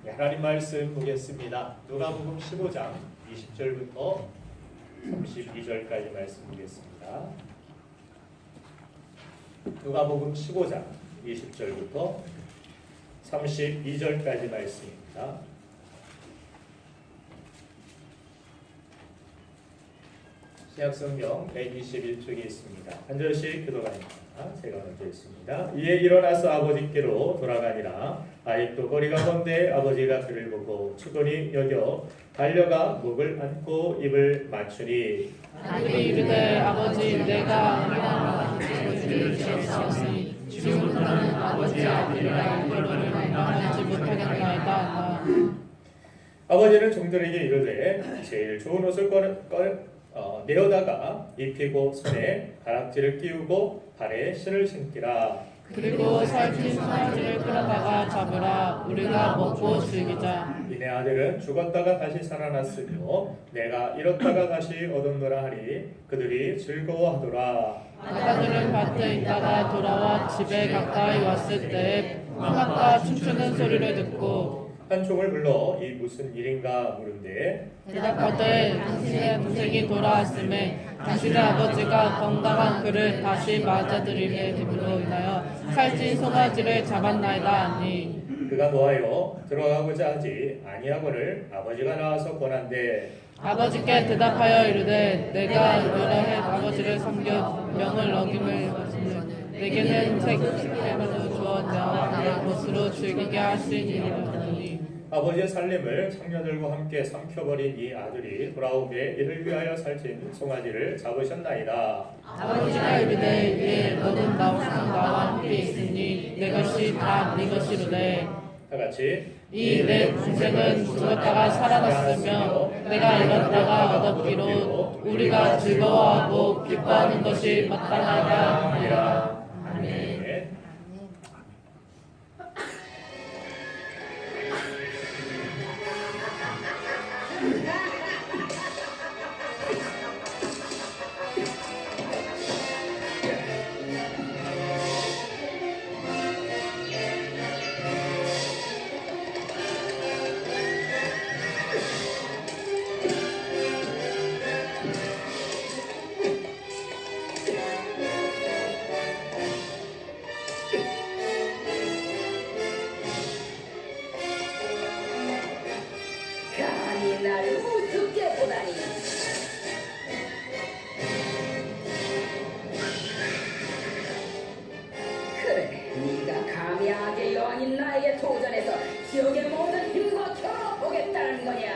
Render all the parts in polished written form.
하나님 말씀 보겠습니다. 누가복음 15장 20절부터 32절까지 말씀 보겠습니다. 누가복음 15장 20절부터 32절까지 말씀입니다. 신약성경 121쪽에 있습니다. 한 절씩 교도관입니다. 제가 먼저 있습니다. 이에 일어나서 아버지께로 돌아가니라. 아직도 거리가 먼데 아버지가 그를 보고 추건히 여겨 달려가 목을 안고 입을 맞추니 그들이 이르되 아버지 내가 아니라 주를 지었사오니 지금부터는 아버지 앞이라 이거를 말하지 못하겠나이다. 아버지는 종들에게 이르되 제일 좋은 옷을 내어다가 입히고 손에 가락지를 끼우고 발에 신을 신기라. 그리고 살찐 송아지를 끌어다가 잡으라. 우리가 먹고 즐기자. 이내 아들은 죽었다가 다시 살아났으며 내가 잃었다가 다시 얻었노라 하니 그들이 즐거워하더라. 아가들은 밭에 있다가 돌아와 집에 가까이 왔을 때에 환각과 춤추는 소리를 듣고 한 종을 불러 이 무슨 일인가 물은데 대답하되 당신의 동생이 돌아왔음에 당신의 아버지가 건강한 그를 다시 맞아들이게 됨으로 인하여 살찐 송아지를 잡았나이다 하니 그가 노하여 들어가고자 하지 아니하거늘 아버지가 나와서 권한대 아버지께 대답하여 이르되 내가 여러 해 아버지를 섬겨 명을 어김을 내게는 책임을 주었냐 내 것으로 즐기게 하시니라. 아버지의 살림을 청년들과 함께 삼켜버린 이 아들이 돌아오게 이를 위하여 살찐 송아지를 잡으셨나이다. 아버지가 이르되 예 너는 나와 함께 있으니 내 것이 다 네 것이로되 다같이 이 내 동생은 죽었다가 살아났으며 내가 잃었다가 얻었기로 우리가 즐거워하고 기뻐하는 것이 마땅하다 하니라. 아멘. 감히 날 우습게 보다니. 그래, 네가 감히 악의 여왕인 나에게 도전해서 지옥의 모든 힘과 겨뤄보겠다는 거냐?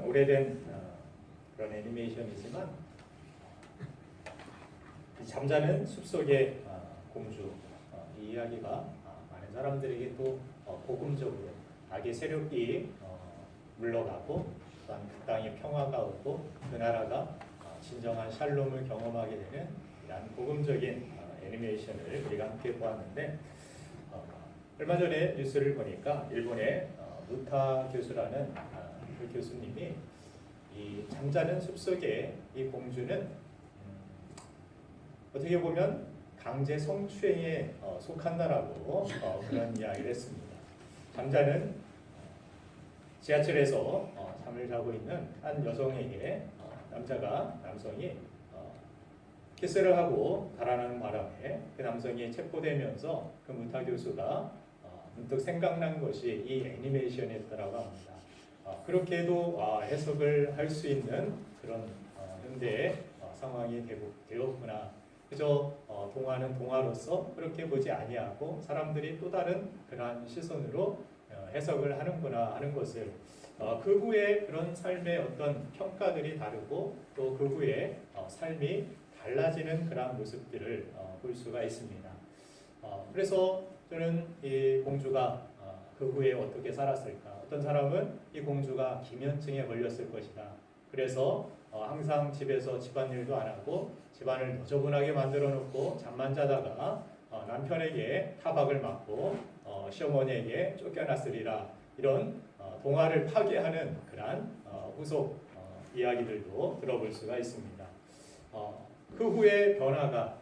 오래된 그런 애니메이션이지만 이 잠자는 숲속의 공주 이 이야기가 많은 사람들에게 또 복음적으로 악의 세력이 물러가고 또한 그 땅에 평화가 오고 그 나라가 진정한 샬롬을 경험하게 되는 이러한 복음적인 애니메이션을 우리가 함께 보았는데 얼마 전에 뉴스를 보니까 일본의 무타 교수라는 그 교수님이 이 잠자는 숲속의 이 공주는 어떻게 보면 강제 성추행에 속한다라고 그런 이야기를 했습니다. 잠자는 지하철에서 잠을 자고 있는 한 여성에게 남성이 키스를 하고 달아나는 바람에 그 남성이 체포되면서 그 무타 교수가 문득 생각난 것이 이 애니메이션이었다라고 합니다. 그렇게도 해석을 할 수 있는 그런 현대의 상황이 되었구나. 그저 동화는 동화로서 그렇게 보지 아니하고 사람들이 또 다른 그러한 시선으로 해석을 하는구나 하는 것을 그 후에 그런 삶의 어떤 평가들이 다르고 또 그 후에 삶이 달라지는 그러한 모습들을 볼 수가 있습니다. 그래서 저는 이 공주가 그 후에 어떻게 살았을까? 어떤 사람은 이 공주가 기면증에 걸렸을 것이다. 그래서 항상 집에서 집안일도 안 하고 집안을 너저분하게 만들어 놓고 잠만 자다가 남편에게 타박을 맞고 시어머니에게 쫓겨났으리라. 이런 동화를 파괴하는 그러한 후속 이야기들도 들어볼 수가 있습니다. 그 후에 변화가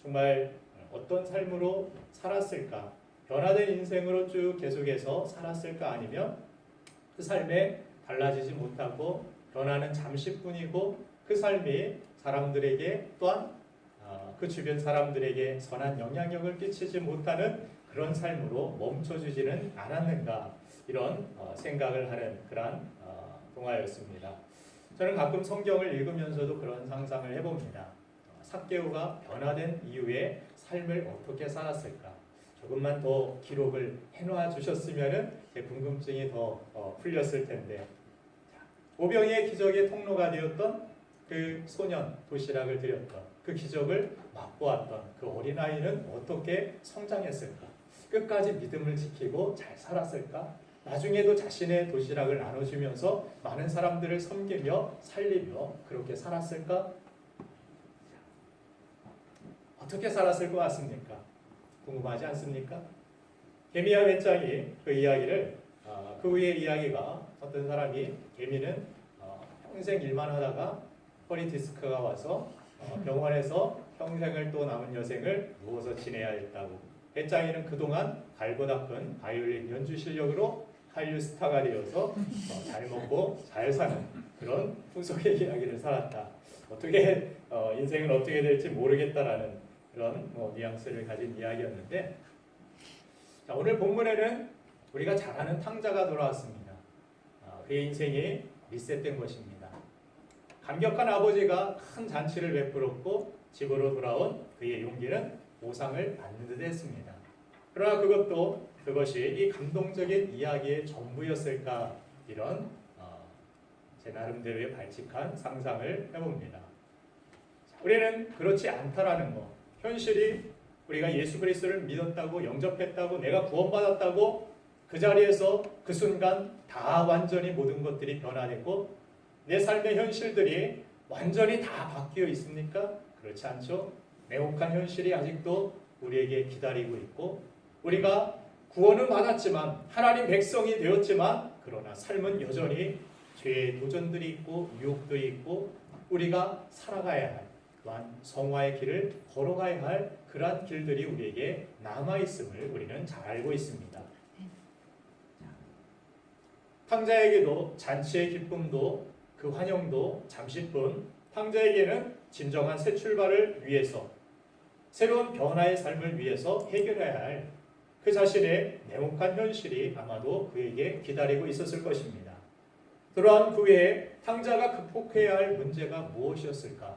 정말 어떤 삶으로 살았을까? 변화된 인생으로 쭉 계속해서 살았을까? 아니면 그 삶에 달라지지 못하고 변화는 잠시뿐이고 그 삶이 사람들에게 또한 그 주변 사람들에게 선한 영향력을 끼치지 못하는 그런 삶으로 멈춰주지는 않았는가 이런 생각을 하는 그러한 동화였습니다. 저는 가끔 성경을 읽으면서도 그런 상상을 해봅니다. 삭개오가 변화된 이후에 삶을 어떻게 살았을까? 조금만 더 기록을 해놓아 주셨으면 제 궁금증이 더 풀렸을 텐데 오병이의 기적의 통로가 되었던 그 소년 도시락을 드렸던 그 기적을 맛보았던 그 어린아이는 어떻게 성장했을까? 끝까지 믿음을 지키고 잘 살았을까? 나중에도 자신의 도시락을 나눠주면서 많은 사람들을 섬기며 살리며 그렇게 살았을까? 어떻게 살았을 것 같습니까? 궁금하지 않습니까? 개미와 배짱이 그 이야기를 그 후의 이야기가 어떤 사람이 개미는 평생 일만 하다가 허리 디스크가 와서 병원에서 평생을 또 남은 여생을 누워서 지내야 했다고. 배짱이는 그동안 갈고 닦은 바이올린 연주 실력으로 한류 스타가 되어서 잘 먹고 잘 사는 그런 후속의 이야기를 살았다. 어떻게 인생은 어떻게 될지 모르겠다라는 그런 뉘앙스를 가진 이야기였는데 자, 오늘 본문에는 우리가 잘 아는 탕자가 돌아왔습니다. 그의 인생이 리셋된 것입니다. 감격한 아버지가 큰 잔치를 베풀었고 집으로 돌아온 그의 용기는 보상을 받는 듯 했습니다. 그러나 그것이 이 감동적인 이야기의 전부였을까 이런 제 나름대로의 발칙한 상상을 해봅니다. 우리는 그렇지 않다라는 것, 현실이 우리가 예수 그리스도를 믿었다고 영접했다고 내가 구원받았다고 그 자리에서 그 순간 다 완전히 모든 것들이 변화됐고 내 삶의 현실들이 완전히 다 바뀌어 있습니까? 그렇지 않죠. 냉혹한 현실이 아직도 우리에게 기다리고 있고 우리가 구원은 받았지만 하나님 백성이 되었지만 그러나 삶은 여전히 죄의 도전들이 있고 유혹들이 있고 우리가 살아가야 할 또한 성화의 길을 걸어가야 할 그러한 길들이 우리에게 남아있음을 우리는 잘 알고 있습니다. 탕자에게도 잔치의 기쁨도 그 환영도 잠시뿐 탕자에게는 진정한 새 출발을 위해서 새로운 변화의 삶을 위해서 해결해야 할 그 자신의 냉혹한 현실이 아마도 그에게 기다리고 있었을 것입니다. 그러한 그 외에 탕자가 극복해야 할 문제가 무엇이었을까?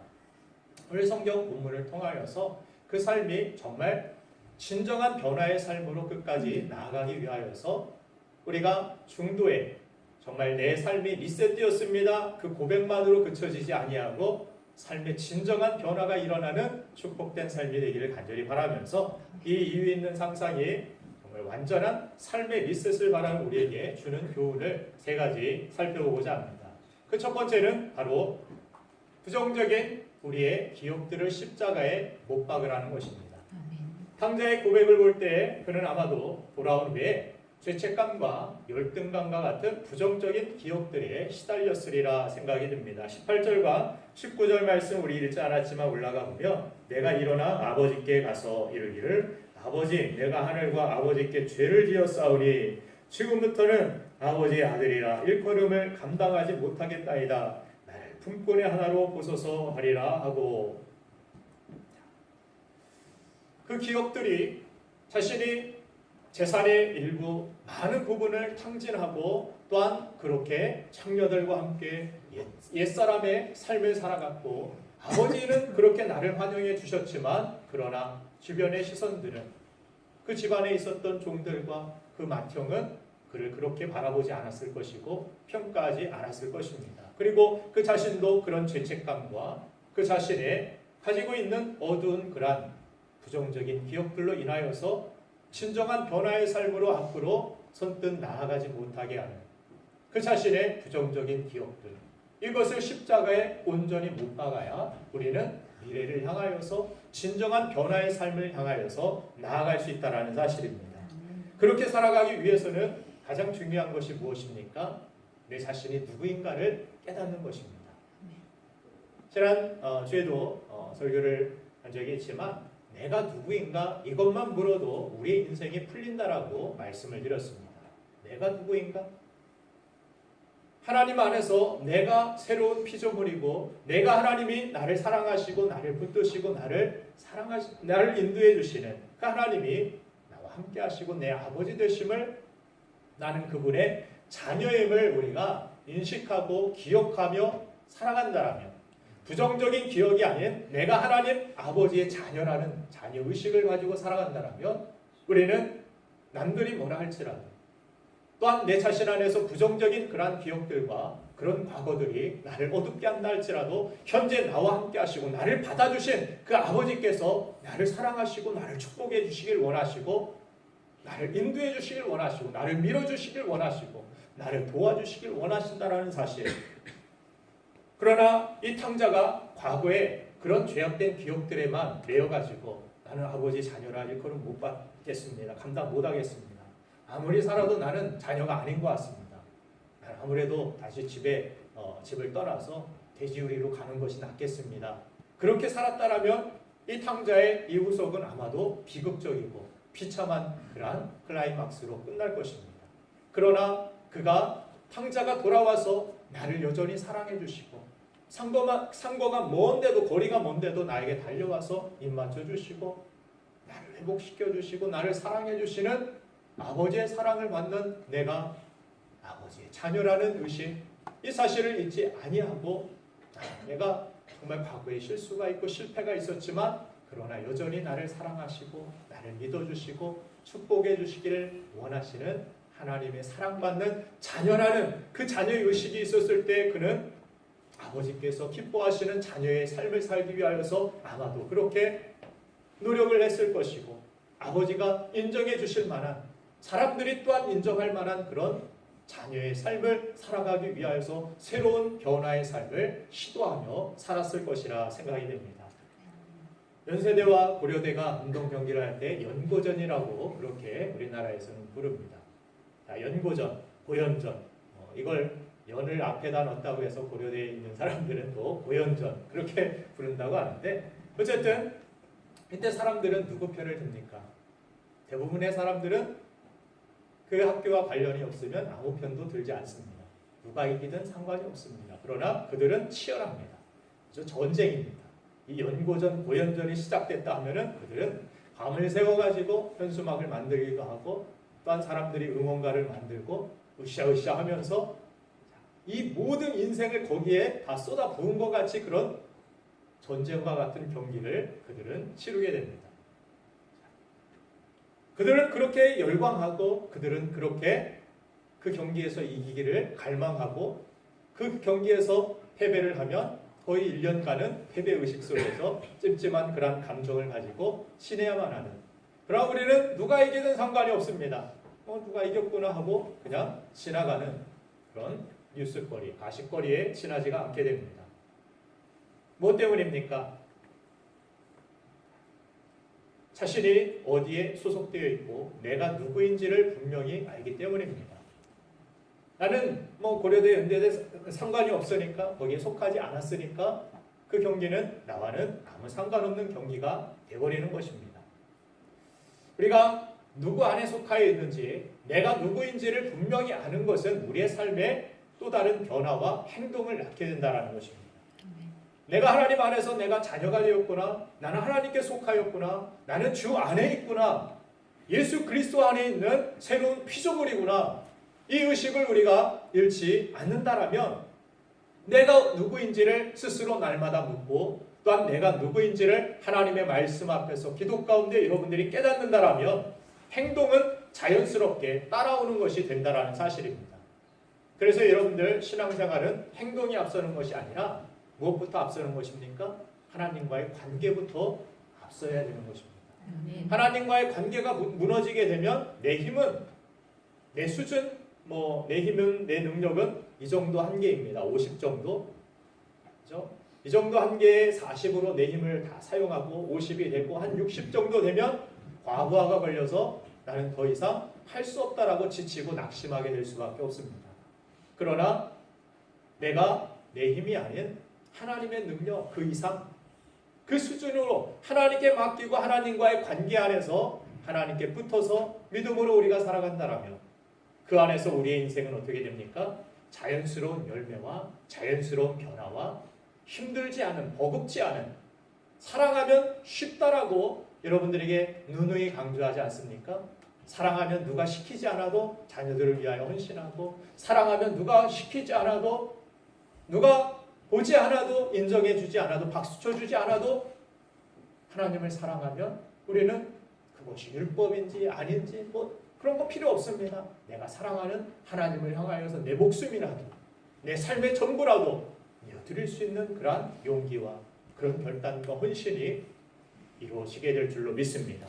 오늘 성경 본문을 통하여서 그 삶이 정말 진정한 변화의 삶으로 끝까지 나아가기 위하여서 우리가 중도에 정말 내 삶이 리셋되었습니다. 그 고백만으로 그쳐지지 아니하고 삶의 진정한 변화가 일어나는 축복된 삶이 되기를 간절히 바라면서 이 이유 있는 상상이 정말 완전한 삶의 리셋을 바라는 우리에게 주는 교훈을 세 가지 살펴보고자 합니다. 그 첫 번째는 바로 부정적인 우리의 기억들을 십자가에 못 박으라는 것입니다. 탕자의 고백을 볼 때 그는 아마도 돌아온 후에 죄책감과 열등감과 같은 부정적인 기억들에 시달렸으리라 생각이 듭니다. 18절과 19절 말씀 우리 읽지 않았지만 올라가 보면 내가 일어나 아버지께 가서 이르기를 아버지 내가 하늘과 아버지께 죄를 지었사오니 지금부터는 아버지의 아들이라 일컬음을 감당하지 못하겠다이다. 나를 품꾼의 하나로 보소서 하리라 하고 그 기억들이 자신이 재산의 일부 많은 부분을 탕진하고 또한 그렇게 장녀들과 함께 옛사람의 삶을 살아갔고 아버지는 그렇게 나를 환영해 주셨지만 그러나 주변의 시선들은 그 집안에 있었던 종들과 그 맏형은 그를 그렇게 바라보지 않았을 것이고 평가하지 않았을 것입니다. 그리고 그 자신도 그런 죄책감과 그 자신의 가지고 있는 어두운 그런 부정적인 기억들로 인하여서 진정한 변화의 삶으로 앞으로 선뜻 나아가지 못하게 하는 그 자신의 부정적인 기억들, 이것을 십자가에 온전히 못 박아야 우리는 미래를 향하여서 진정한 변화의 삶을 향하여서 나아갈 수 있다는 사실입니다. 그렇게 살아가기 위해서는 가장 중요한 것이 무엇입니까? 내 자신이 누구인가를 깨닫는 것입니다. 지난 주에도 설교를 한 적이 있지만 내가 누구인가 이것만 물어도 우리의 인생이 풀린다라고 말씀을 드렸습니다. 내가 누구인가? 하나님 안에서 내가 새로운 피조물이고 내가 하나님이 나를 사랑하시고 나를 붙드시고 나를 인도해 주시는 그 하나님이 나와 함께 하시고 내 아버지 되심을 나는 그분의 자녀임을 우리가 인식하고 기억하며 살아간다라면 부정적인 기억이 아닌 내가 하나님 아버지의 자녀라는 자녀의식을 가지고 살아간다면 우리는 남들이 뭐라 할지라도 또한 내 자신 안에서 부정적인 그러한 기억들과 그런 과거들이 나를 어둡게 한다 할지라도 현재 나와 함께 하시고 나를 받아주신 그 아버지께서 나를 사랑하시고 나를 축복해 주시길 원하시고 나를 인도해 주시길 원하시고 나를 밀어주시길 원하시고 나를 도와주시길 원하신다라는 사실. 그러나 이 탕자가 과거에 그런 죄악된 기억들에만 매여가지고 나는 아버지 자녀라 일컬음 못 받겠습니다. 감당 못하겠습니다. 아무리 살아도 나는 자녀가 아닌 것 같습니다. 나는 아무래도 다시 집을 떠나서 돼지우리로 가는 것이 낫겠습니다. 그렇게 살았다라면 이 탕자의 이 후속은 아마도 비극적이고 비참한 그러한 클라이막스로 끝날 것입니다. 그러나 그가 탕자가 돌아와서 나를 여전히 사랑해 주시고 상거가 먼데도 거리가 먼데도 나에게 달려와서 입 맞춰 주시고 나를 회복시켜 주시고 나를 사랑해 주시는 아버지의 사랑을 받는 내가 아버지의 자녀라는 의식, 이 사실을 잊지 아니하고 내가 정말 과거에 실수가 있고 실패가 있었지만 그러나 여전히 나를 사랑하시고 나를 믿어주시고 축복해 주시기를 원하시는 하나님의 사랑받는 자녀라는 그 자녀의 의식이 있었을 때 그는 아버지께서 기뻐하시는 자녀의 삶을 살기 위하여서 아마도 그렇게 노력을 했을 것이고 아버지가 인정해 주실 만한 사람들이 또한 인정할 만한 그런 자녀의 삶을 살아가기 위하여서 새로운 변화의 삶을 시도하며 살았을 것이라 생각이 됩니다. 연세대와 고려대가 운동 경기를 할 때 연고전이라고 그렇게 우리나라에서는 부릅니다. 연고전, 고연전, 이걸 연을 앞에다 넣었다고 해서 고려대에 있는 사람들은 또 고연전 그렇게 부른다고 하는데 어쨌든 이때 사람들은 누구 편을 듭니까? 대부분의 사람들은 그 학교와 관련이 없으면 아무 편도 들지 않습니다. 누가 이기든 상관이 없습니다. 그러나 그들은 치열합니다. 전쟁입니다. 이 연고전, 고연전이 시작됐다 하면은 그들은 밤을 새워가지고 현수막을 만들기도 하고 또한 사람들이 응원가를 만들고 으쌰으쌰 하면서 이 모든 인생을 거기에 다 쏟아 부은 것 같이 그런 전쟁과 같은 경기를 그들은 치르게 됩니다. 그들은 그렇게 열광하고 그들은 그렇게 그 경기에서 이기기를 갈망하고 그 경기에서 패배를 하면 거의 1년간은 패배의식 속에서 찜찜한 그런 감정을 가지고 지내야만 하는, 그러나 우리는 누가 이기든 상관이 없습니다. 누가 이겼구나 하고 그냥 지나가는 그런 뉴스거리, 가십거리에 지나지가 않게 됩니다. 뭐 때문입니까? 자신이 어디에 소속되어 있고 내가 누구인지를 분명히 알기 때문입니다. 나는 고려대 연대대 상관이 없으니까, 거기에 속하지 않았으니까 그 경기는 나와는 아무 상관없는 경기가 되어버리는 것입니다. 우리가 누구 안에 속하여 있는지, 내가 누구인지를 분명히 아는 것은 우리의 삶에 또 다른 변화와 행동을 낳게 된다는 것입니다. 내가 하나님 안에서 내가 자녀가 되었구나, 나는 하나님께 속하였구나, 나는 주 안에 있구나, 예수 그리스도 안에 있는 새로운 피조물이구나, 이 의식을 우리가 잃지 않는다라면 내가 누구인지를 스스로 날마다 묻고, 또한 내가 누구인지를 하나님의 말씀 앞에서 기도 가운데 여러분들이 깨닫는다라면 행동은 자연스럽게 따라오는 것이 된다라는 사실입니다. 그래서 여러분들 신앙생활은 행동이 앞서는 것이 아니라 무엇부터 앞서는 것입니까? 하나님과의 관계부터 앞서야 되는 것입니다. 하나님과의 관계가 무너지게 되면 내 힘은, 내 수준, 내 힘은, 내 능력은 이 정도 한계입니다. 50 정도. 그렇죠? 이 정도 한계에 40으로 내 힘을 다 사용하고 50이 되고 한 60 정도 되면 과부하가 걸려서 나는 더 이상 할 수 없다라고 지치고 낙심하게 될 수밖에 없습니다. 그러나 내가 내 힘이 아닌 하나님의 능력 그 이상, 그 수준으로 하나님께 맡기고 하나님과의 관계 안에서 하나님께 붙어서 믿음으로 우리가 살아간다라면 그 안에서 우리의 인생은 어떻게 됩니까? 자연스러운 열매와 자연스러운 변화와 힘들지 않은, 버겁지 않은, 사랑하면 쉽다라고 여러분들에게 누누이 강조하지 않습니까? 사랑하면 누가 시키지 않아도 자녀들을 위하여 헌신하고, 사랑하면 누가 시키지 않아도, 누가 보지 않아도, 인정해 주지 않아도, 박수 쳐주지 않아도 하나님을 사랑하면 우리는 그것이 율법인지 아닌지 그런 거 필요 없습니다. 내가 사랑하는 하나님을 향하여서 내 목숨이라도, 내 삶의 전부라도 드릴 수 있는 그러한 용기와 그런 결단과 헌신이 이루어지게 될 줄로 믿습니다.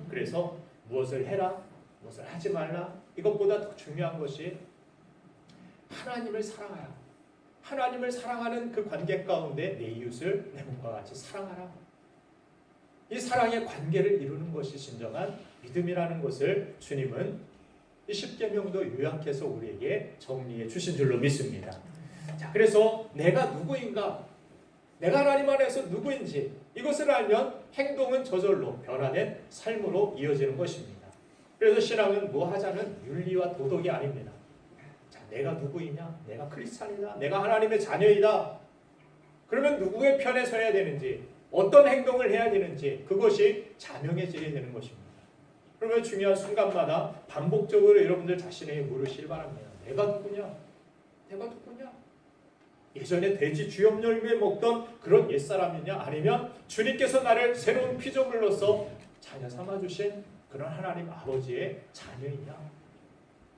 그래서 무엇을 해라, 무엇을 하지 말라, 이것보다 더 중요한 것이 하나님을 사랑하라. 하나님을 사랑하는 그 관계 가운데 내 이웃을 내 몸과 같이 사랑하라. 이 사랑의 관계를 이루는 것이 진정한 믿음이라는 것을 주님은 이 십계명도 요약해서 우리에게 정리해 주신 줄로 믿습니다. 자, 그래서 내가 누구인가, 내가 하나님 안에서 누구인지 이것을 알면 행동은 저절로 변화된 삶으로 이어지는 것입니다. 그래서 신앙은 뭐 하자는 윤리와 도덕이 아닙니다. 자, 내가 누구이냐, 내가 크리스찬이다, 내가 하나님의 자녀이다. 그러면 누구의 편에 서야 되는지, 어떤 행동을 해야 되는지 그것이 자명해지게 되는 것입니다. 그러면 중요한 순간마다 반복적으로 여러분들 자신에게 물으시기 바랍니다. 내가 누구냐? 내가 누구냐? 예전에 돼지 주염 열매 먹던 그런 옛사람이냐? 아니면 주님께서 나를 새로운 피조물로서 자녀 삼아주신 그런 하나님 아버지의 자녀이냐?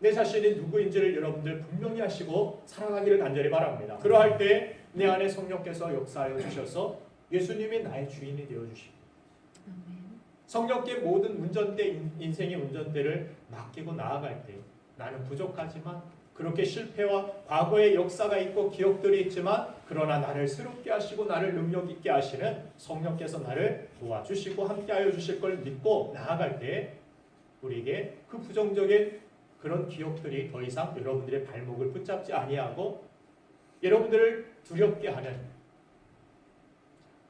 내 자신이 누구인지를 여러분들 분명히 하시고 살아가기를 간절히 바랍니다. 그러할 때 내 안에 성령께서 역사하여 주셔서 예수님이 나의 주인이 되어주시고, 성령께 모든 운전대, 인생의 운전대를 맡기고 나아갈 때 나는 부족하지만, 그렇게 실패와 과거의 역사가 있고 기억들이 있지만, 그러나 나를 새롭게 하시고 나를 능력 있게 하시는 성령께서 나를 도와주시고 함께하여 주실 걸 믿고 나아갈 때 우리에게 그 부정적인 그런 기억들이 더 이상 여러분들의 발목을 붙잡지 아니하고 여러분들을 두렵게 하는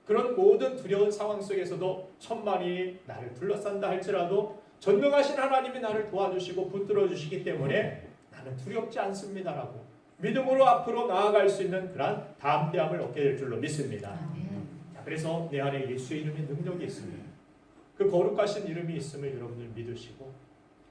그런 모든 두려운 상황 속에서도 천만이 나를 둘러싼다 할지라도 전능하신 하나님이 나를 도와주시고 붙들어 주시기 때문에 나는 두렵지 않습니다라고 믿음으로 앞으로 나아갈 수 있는 그런 담대함을 얻게 될 줄로 믿습니다. 자, 그래서 내 안에 예수의 이름의 능력이 있습니다. 그 거룩하신 이름이 있음을 여러분들 믿으시고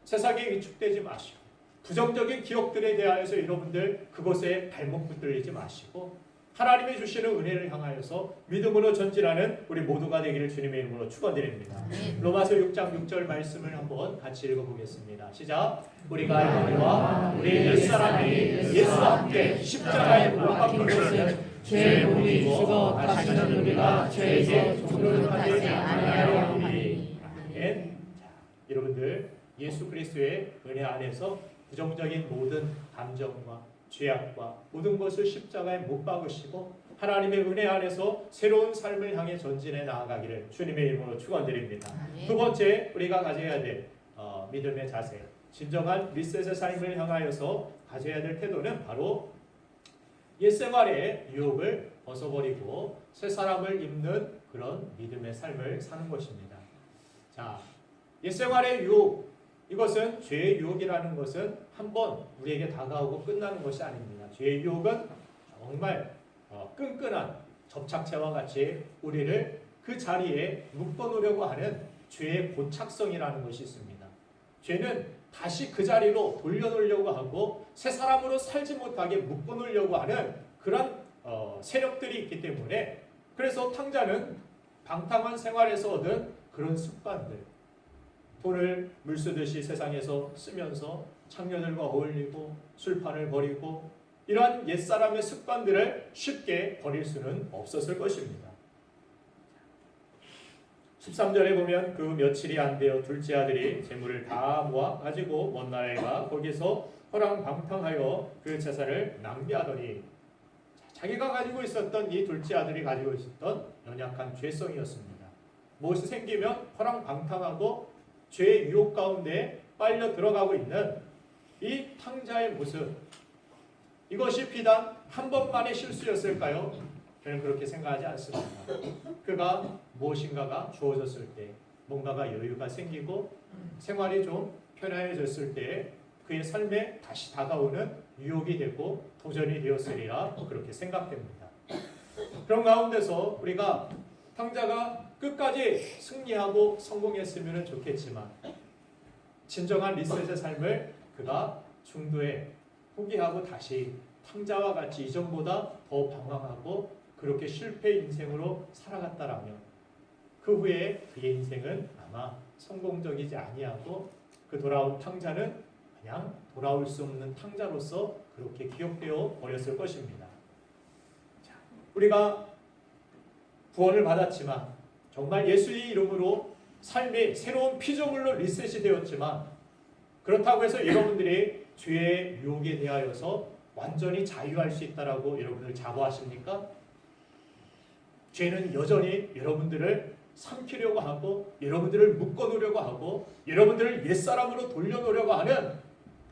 세상에 위축되지 마시고 부정적인 기억들에 대하여서 여러분들 그것에 발목 붙들리지 마시고 하나님이 주시는 은혜를 향하여서 믿음으로 전진하는 우리 모두가 되기를 주님의 이름으로 축원드립니다. 로마서 6장 6절 말씀을 한번 같이 읽어보겠습니다. 시작. 우리가 알거니와 우리 옛사람이 예수와 함께 십자가에 못 박힌 것은 죄의 몸이 죽어 다시는 우리가 죄에서 종노릇하지 아니하려 함이니. 아멘. 자, 여러분들 예수 그리스도의 은혜 안에서 부정적인 모든 감정과 죄악과 모든 것을 십자가에 못 박으시고 하나님의 은혜 안에서 새로운 삶을 향해 전진해 나아가기를 주님의 이름으로 축원드립니다. 두 번째 우리가 가져야 될 믿음의 자세, 진정한 리셋의 삶을 향하여서 가져야 될 태도는 바로 옛생활의 유혹을 벗어버리고 새 사람을 입는 그런 믿음의 삶을 사는 것입니다. 자, 옛생활의 유혹, 이것은 죄의 유혹이라는 것은 한번 우리에게 다가오고 끝나는 것이 아닙니다. 죄의 유혹은 정말 끈끈한 접착제와 같이 우리를 그 자리에 묶어놓으려고 하는 죄의 고착성이라는 것이 있습니다. 죄는 다시 그 자리로 돌려놓으려고 하고 새 사람으로 살지 못하게 묶어놓으려고 하는 그런 세력들이 있기 때문에, 그래서 탕자는 방탕한 생활에서 얻은 그런 습관들, 돈을 물쓰듯이 세상에서 쓰면서 창녀들과 어울리고 술판을 벌이고 이러한 옛사람의 습관들을 쉽게 버릴 수는 없었을 것입니다. 13절에 보면 그 며칠이 안 되어 둘째 아들이 재물을 다 모아 가지고 먼 나라에 가 거기서 허랑방탕하여 그 재산을 낭비하더니, 자기가 가지고 있었던 이 둘째 아들이 가지고 있었던 연약한 죄성이었습니다. 무엇이 생기면 허랑방탕하고 죄의 유혹 가운데 빨려 들어가고 있는 이 탕자의 모습, 이것이 비단 한 번만의 실수였을까요? 저는 그렇게 생각하지 않습니다. 그가 무엇인가가 주어졌을 때, 뭔가가 여유가 생기고 생활이 좀 편해졌을 때 그의 삶에 다시 다가오는 유혹이 되고 도전이 되었으리라 그렇게 생각됩니다. 그런 가운데서 우리가 탕자가 끝까지 승리하고 성공했으면 좋겠지만, 진정한 리셋의 삶을 그가 중도에 포기하고 다시 탕자와 같이 이전보다 더 방황하고 그렇게 실패 인생으로 살아갔다라면 그 후에 그의 인생은 아마 성공적이지 아니하고 그 돌아온 탕자는 그냥 돌아올 수 없는 탕자로서 그렇게 기억되어 버렸을 것입니다. 자, 우리가 구원을 받았지만, 정말 예수의 이름으로 삶이 새로운 피조물로 리셋이 되었지만, 그렇다고 해서 여러분들이 죄의 유혹에 대하여서 완전히 자유할 수 있다라고 여러분들 자부하십니까? 죄는 여전히 여러분들을 삼키려고 하고 여러분들을 묶어놓으려고 하고 여러분들을 옛사람으로 돌려놓으려고 하는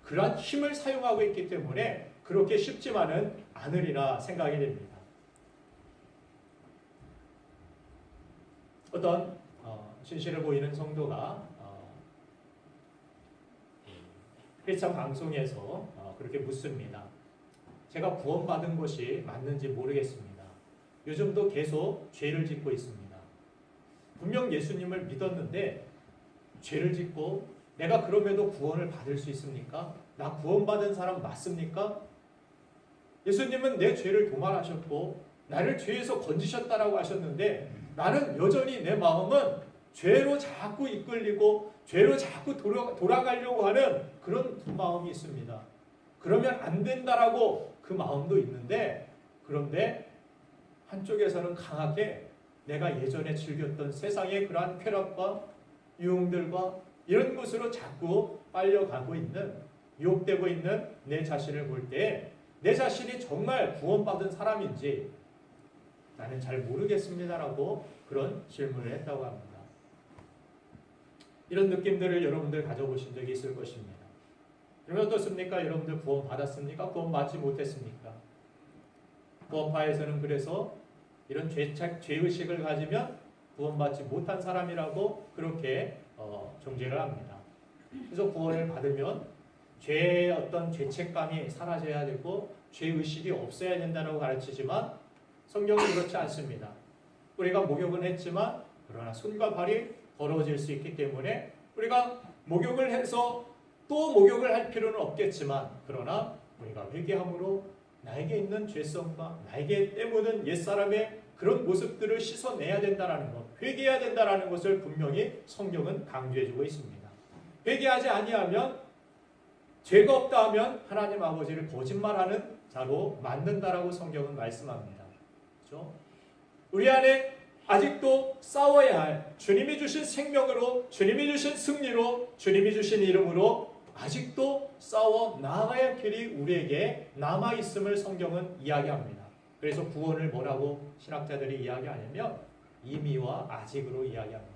그러한 힘을 사용하고 있기 때문에 그렇게 쉽지만은 않으리라 생각이 됩니다. 어떤 진실을 보이는 성도가 크리스찬 방송에서 그렇게 묻습니다. 제가 구원받은 것이 맞는지 모르겠습니다. 요즘도 계속 죄를 짓고 있습니다. 분명 예수님을 믿었는데 죄를 짓고 내가 그럼에도 구원을 받을 수 있습니까? 나 구원받은 사람 맞습니까? 예수님은 내 죄를 도말하셨고 나를 죄에서 건지셨다라고 하셨는데 나는 여전히 내 마음은 죄로 자꾸 이끌리고 죄로 자꾸 돌아가려고 하는 그런 마음이 있습니다. 그러면 안 된다라고 그 마음도 있는데, 그런데 한쪽에서는 강하게 내가 예전에 즐겼던 세상의 그러한 쾌락과 유흥들과 이런 것으로 자꾸 빨려가고 있는, 유혹되고 있는 내 자신을 볼 때 내 자신이 정말 구원받은 사람인지 나는 잘 모르겠습니다라고 그런 질문을 했다고 합니다. 이런 느낌들을 여러분들 가져보신 적이 있을 것입니다. 여러분 어떻습니까? 여러분들 구원 받았습니까? 구원 받지 못했습니까? 구원파에서는 그래서 이런 죄의식을 가지면 구원받지 못한 사람이라고 그렇게 정죄를 합니다. 그래서 구원을 받으면 죄의 어떤 죄책감이 사라져야 되고 죄의식이 없어야 된다고 가르치지만 성경은 그렇지 않습니다. 우리가 목욕은 했지만 그러나 손과 발이 더러워질 수 있기 때문에 우리가 목욕을 해서 또 목욕을 할 필요는 없겠지만, 그러나 우리가 회개함으로 나에게 있는 죄성과 나에게 때묻은 옛사람의 그런 모습들을 씻어내야 된다라는 것, 회개해야 된다라는 것을 분명히 성경은 강조해주고 있습니다. 회개하지 아니하면, 죄가 없다 하면 하나님 아버지를 거짓말하는 자로 만든다라고 성경은 말씀합니다. 그렇죠? 우리 안에 아직도 싸워야 할, 주님이 주신 생명으로, 주님이 주신 승리로, 주님이 주신 이름으로 아직도 싸워 나아가야 할 길이 우리에게 남아있음을 성경은 이야기합니다. 그래서 구원을 뭐라고 신학자들이 이야기하냐면 이미와 아직으로 이야기합니다.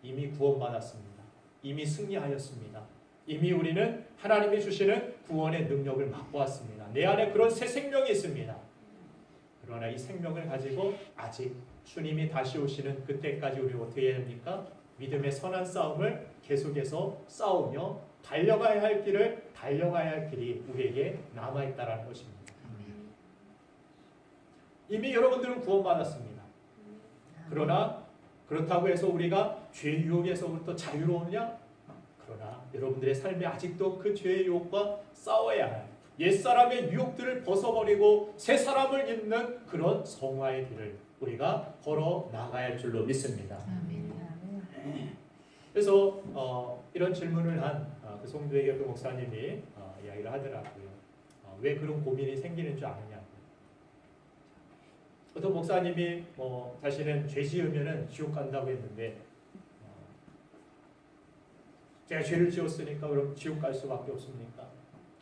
이미 구원받았습니다. 이미 승리하였습니다. 이미 우리는 하나님이 주시는 구원의 능력을 맛보았습니다. 내 안에 그런 새 생명이 있습니다. 그러나 이 생명을 가지고 아직 주님이 다시 오시는 그때까지 우리 어떻게 해야 합니까? 믿음의 선한 싸움을 계속해서 싸우며 달려가야 할 길을 달려가야 할 길이 우리에게 남아있다는 것입니다. 이미 여러분들은 구원받았습니다. 그러나 그렇다고 해서 우리가 죄의 유혹에서부터 자유로우냐? 그러나 여러분들의 삶에 아직도 그 죄의 유혹과 싸워야 할 옛사람의 유혹들을 벗어버리고 새 사람을 입는 그런 성화의 길을 우리가 걸어 나가야 할 줄로 믿습니다. 그래서 이런 질문을 한 그 성도에게 그 목사님이 이야기를 하더라고요. 왜 그런 고민이 생기는 줄 아느냐고. 어떤 목사님이 자신은 죄 지으면은 지옥 간다고 했는데 제가 죄를 지었으니까 그럼 지옥 갈 수밖에 없습니까?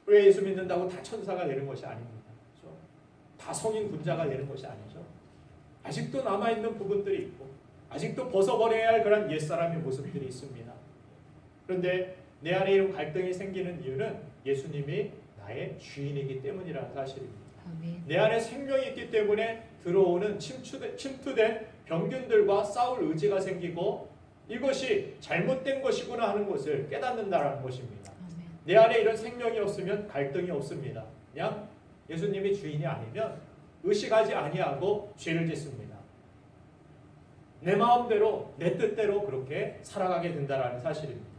왜 예수 믿는다고 다 천사가 되는 것이 아닙니다. 그렇죠? 다 성인 군자가 되는 것이 아니죠. 아직도 남아있는 부분들이 있고 아직도 벗어버려야 할 그런 옛사람의 모습들이 있습니다. 그런데 내 안에 이런 갈등이 생기는 이유는 예수님이 나의 주인이기 때문이라는 사실입니다. 내 안에 생명이 있기 때문에 들어오는 침투된 병균들과 싸울 의지가 생기고 이것이 잘못된 것이구나 하는 것을 깨닫는다는 것입니다. 내 안에 이런 생명이 없으면 갈등이 없습니다. 그냥 예수님이 주인이 아니면 의식하지 아니하고 죄를 짓습니다. 내 마음대로 내 뜻대로 그렇게 살아가게 된다는 사실입니다.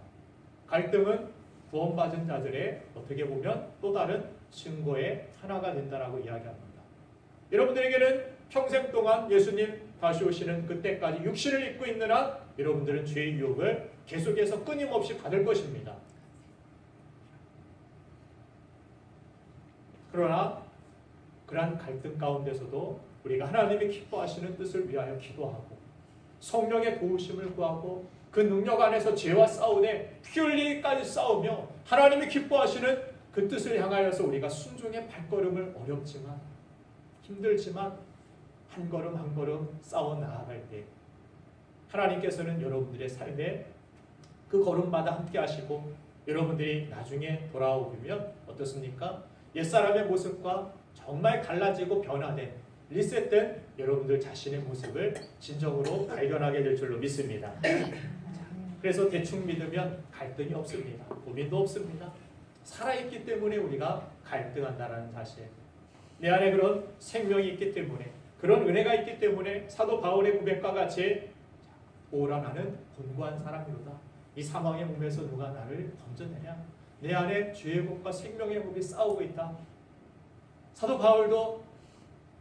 갈등은 구원받은 자들의 어떻게 보면 또 다른 증거의 하나가 된다라고 이야기합니다. 여러분들에게는 평생 동안 예수님 다시 오시는 그때까지 육신을 입고 있는 한 여러분들은 죄의 유혹을 계속해서 끊임없이 받을 것입니다. 그러나 그러한 갈등 가운데서도 우리가 하나님이 기뻐하시는 뜻을 위하여 기도하고 성령의 도우심을 구하고 그 능력 안에서 죄와 싸우되 피 흘리기까지 싸우며 하나님이 기뻐하시는 그 뜻을 향하여서 우리가 순종의 발걸음을 어렵지만 힘들지만 한 걸음 한 걸음 싸워 나아갈 때 하나님께서는 여러분들의 삶에 그 걸음마다 함께 하시고 여러분들이 나중에 돌아오면 어떻습니까? 옛사람의 모습과 정말 갈라지고 변화된 리셋된 여러분들 자신의 모습을 진정으로 발견하게 될 줄로 믿습니다. 그래서 대충 믿으면 갈등이 없습니다. 고민도 없습니다. 살아있기 때문에 우리가 갈등한다는 사실. 내 안에 그런 생명이 있기 때문에 그런 은혜가 있기 때문에 사도 바울의 고백과 같이 오라 나는 곤고한 사람이로다. 이 사망의 몸에서 누가 나를 건져내냐. 내 안에 죄의 몸과 생명의 몸이 싸우고 있다. 사도 바울도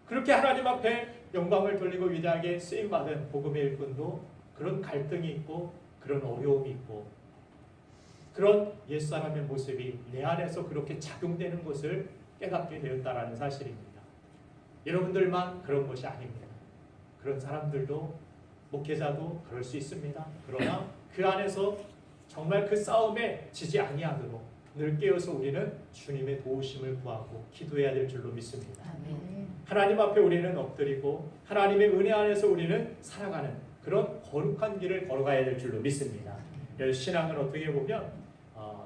그렇게 하나님 앞에 영광을 돌리고 위대하게 쓰임받은 복음의 일꾼도 그런 갈등이 있고 그런 어려움이 있고 그런 옛사람의 모습이 내 안에서 그렇게 작용되는 것을 깨닫게 되었다는 사실입니다. 여러분들만 그런 것이 아닙니다. 그런 사람들도 목회자도 그럴 수 있습니다. 그러나 그 안에서 정말 그 싸움에 지지 아니하도록 늘 깨어서 우리는 주님의 도우심을 구하고 기도해야 될 줄로 믿습니다. 하나님 앞에 우리는 엎드리고 하나님의 은혜 안에서 우리는 살아가는 그런 거룩한 길을 걸어가야 될 줄로 믿습니다. 신앙은 어떻게 보면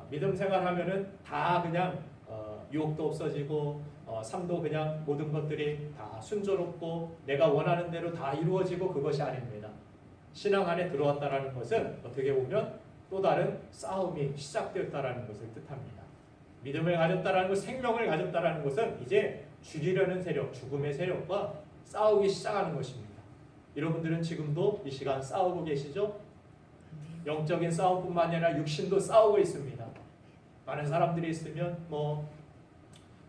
믿음 생활하면은 다 그냥 유혹도 없어지고 삶도 그냥 모든 것들이 다 순조롭고 내가 원하는 대로 다 이루어지고 그것이 아닙니다. 신앙 안에 들어왔다라는 것은 어떻게 보면 또 다른 싸움이 시작되었다라는 것을 뜻합니다. 믿음을 가졌다라는 것, 생명을 가졌다라는 것은 이제 죽이려는 세력, 죽음의 세력과 싸우기 시작하는 것입니다. 여러분들은 지금도 이 시간 싸우고 계시죠? 영적인 싸움뿐만 아니라 육신도 싸우고 있습니다. 많은 사람들이 있으면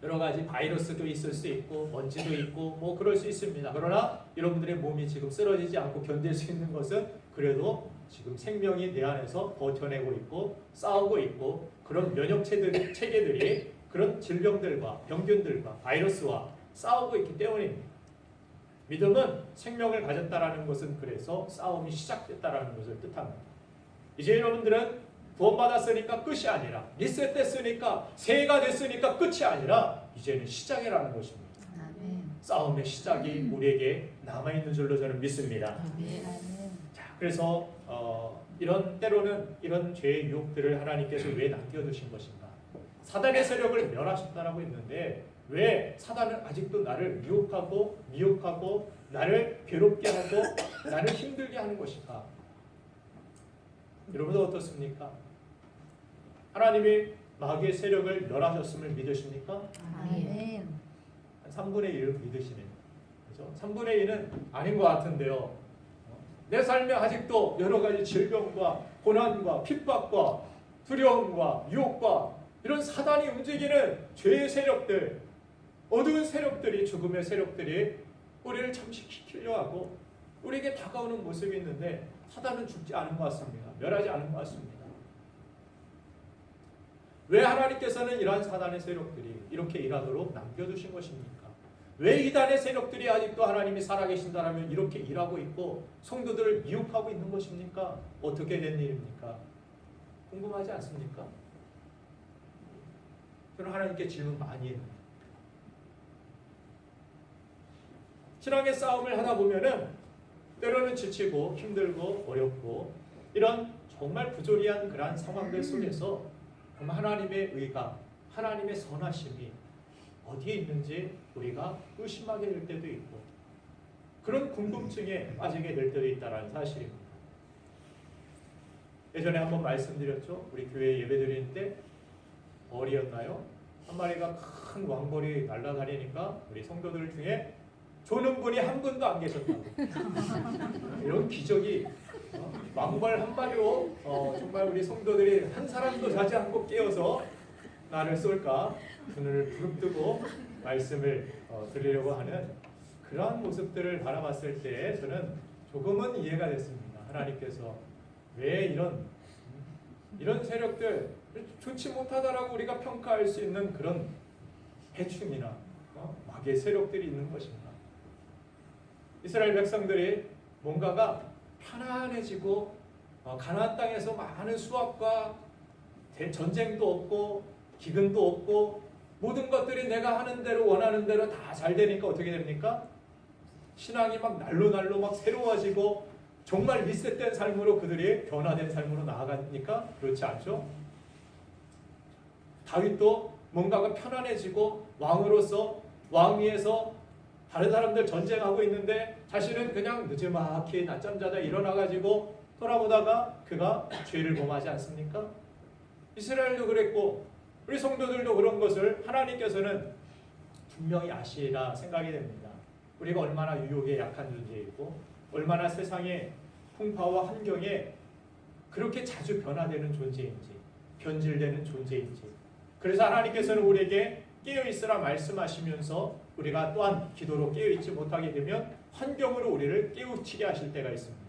여러 가지 바이러스도 있을 수 있고 먼지도 있고 뭐 그럴 수 있습니다. 그러나 여러분들의 몸이 지금 쓰러지지 않고 견딜 수 있는 것은 그래도 지금 생명이 내 안에서 버텨내고 있고 싸우고 있고 그런 면역 체계들이 그런 질병들과 병균들과 바이러스와 싸우고 있기 때문입니다. 믿음은 생명을 가졌다라는 것은 그래서 싸움이 시작됐다라는 것을 뜻합니다. 이제 여러분들은 구원받았으니까 끝이 아니라 리셋됐으니까 새해가 됐으니까 끝이 아니라 이제는 시작이라는 것입니다. 싸움의 시작이 우리에게 남아있는 줄로 저는 믿습니다. 자, 그래서 이런 때로는 이런 죄의 유혹들을 하나님께서 왜 남겨두신 것인가? 사단의 세력을 멸하셨다라고 했는데 왜 사단은 아직도 나를 유혹하고 미혹하고 나를 괴롭게 하고 나를 힘들게 하는 것인가? 여러분은 어떻습니까? 하나님이 마귀의 세력을 멸하셨음을 믿으십니까? 아멘. 한 3분의 1을 믿으시네요. 그렇죠? 3분의 1은 아닌 것 같은데요. 내 삶에 아직도 여러 가지 질병과 고난과 핍박과 두려움과 유혹과 이런 사단이 움직이는 죄의 세력들, 어두운 세력들이, 죽음의 세력들이 우리를 잠식시키려 하고 우리에게 다가오는 모습이 있는데 사단은 죽지 않은 것 같습니다. 멸하지 않은 것 같습니다. 왜 하나님께서는 이러한 사단의 세력들이 이렇게 일하도록 남겨두신 것입니까? 왜 이단의 세력들이 아직도 하나님이 살아계신다라면 이렇게 일하고 있고 성도들을 미혹하고 있는 것입니까? 어떻게 된 일입니까? 궁금하지 않습니까? 저는 하나님께 질문 많이 해요. 신앙의 싸움을 하다 보면은 때로는 지치고 힘들고 어렵고 이런 정말 부조리한 그러한 상황들 속에서 정말 하나님의 의가, 하나님의 선하심이 어디에 있는지 우리가 의심하게 될 때도 있고 그런 궁금증에 빠지게 될 때도 있다는 사실입니다. 예전에 한번 말씀드렸죠. 우리 교회 예배드리는데 벌이었나요? 한 마리가 큰 왕벌이 날아다니니까 우리 성도들 중에 조는 분이 한 분도 안 계셨다고. 이런 기적이 왕벌 한 마리로 정말 우리 성도들이 한 사람도 자지 않고 깨어서 나를 쏠까 눈을 부릅뜨고 말씀을 드리려고 하는 그러한 모습들을 바라봤을 때 저는 조금은 이해가 됐습니다. 하나님께서 왜 이런 세력들 좋지 못하다라고 우리가 평가할 수 있는 그런 해충이나 마귀의 세력들이 있는 것인가? 이스라엘 백성들이 뭔가가 편안해지고 가나안 땅에서 많은 수확과 전쟁도 없고 기근도 없고 모든 것들이 내가 하는 대로 원하는 대로 다 잘 되니까 어떻게 됩니까? 신앙이 막 날로 막 새로워지고 정말 리셋된 삶으로 그들이 변화된 삶으로 나아가니까 그렇지 않죠? 다윗도 뭔가가 편안해지고 왕으로서 왕 위에서 다른 사람들 전쟁하고 있는데 자신은 그냥 늦지막히 낮잠 자다 일어나가지고 돌아보다가 그가 죄를 범하지 않습니까? 이스라엘도 그랬고 우리 성도들도 그런 것을 하나님께서는 분명히 아시리라 생각이 됩니다. 우리가 얼마나 유혹에 약한 존재이고 얼마나 세상의 풍파와 환경에 그렇게 자주 변화되는 존재인지 변질되는 존재인지 그래서 하나님께서는 우리에게 깨어있으라 말씀하시면서 우리가 또한 기도로 깨어있지 못하게 되면 환경으로 우리를 깨우치게 하실 때가 있습니다.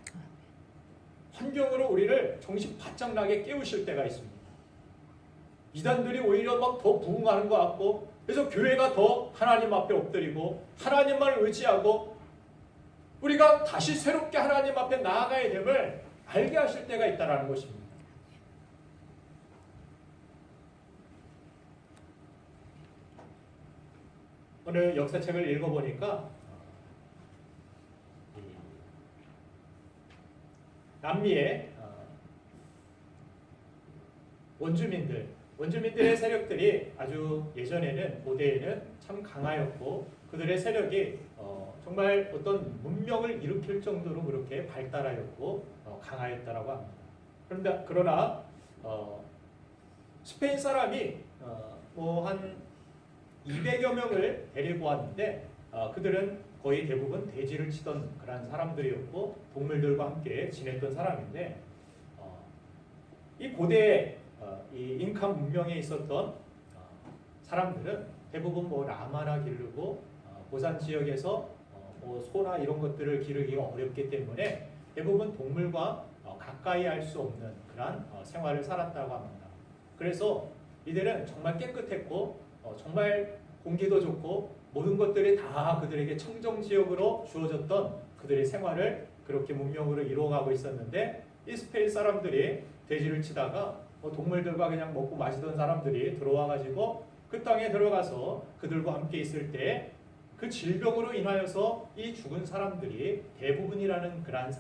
환경으로 우리를 정신 바짝 나게 깨우실 때가 있습니다. 이단들이 오히려 막 더 부흥하는 것 같고 그래서 교회가 더 하나님 앞에 엎드리고 하나님만 의지하고 우리가 다시 새롭게 하나님 앞에 나아가야 됨을 알게 하실 때가 있다는 것입니다. 오늘 역사책을 읽어보니까 남미의 원주민들의 세력들이 아주 예전에는 고대에는 참 강하였고 그들의 세력이 정말 어떤 문명을 일으킬 정도로 그렇게 발달하였고 강하였다라고 합니다. 그러나 스페인 사람이 뭐 한 200여 명을 데리고 왔는데 그들은 거의 대부분 돼지를 치던 그런 사람들이었고 동물들과 함께 지냈던 사람인데 이 고대 이 잉카 문명에 있었던 사람들은 대부분 뭐 라마나 기르고 고산 지역에서 뭐 소나 이런 것들을 기르기가 어렵기 때문에 대부분 동물과 가까이 할 수 없는 그런 생활을 살았다고 합니다. 그래서 이들은 정말 깨끗했고 정말 공기도 좋고 모든 것들이 다 그들에게 청정 지역으로 주어졌던 그들의 생활을 그렇게 문명으로 이루어가고 있었는데 이 스페인 사람들이 돼지를 치다가 동물들과 그냥 먹고 마시던 사람들이 들어와가지고 그 땅에 들어가서 그들과 함께 있을 때 그 질병으로 인하여서 이 죽은 사람들이 대부분이라는 그런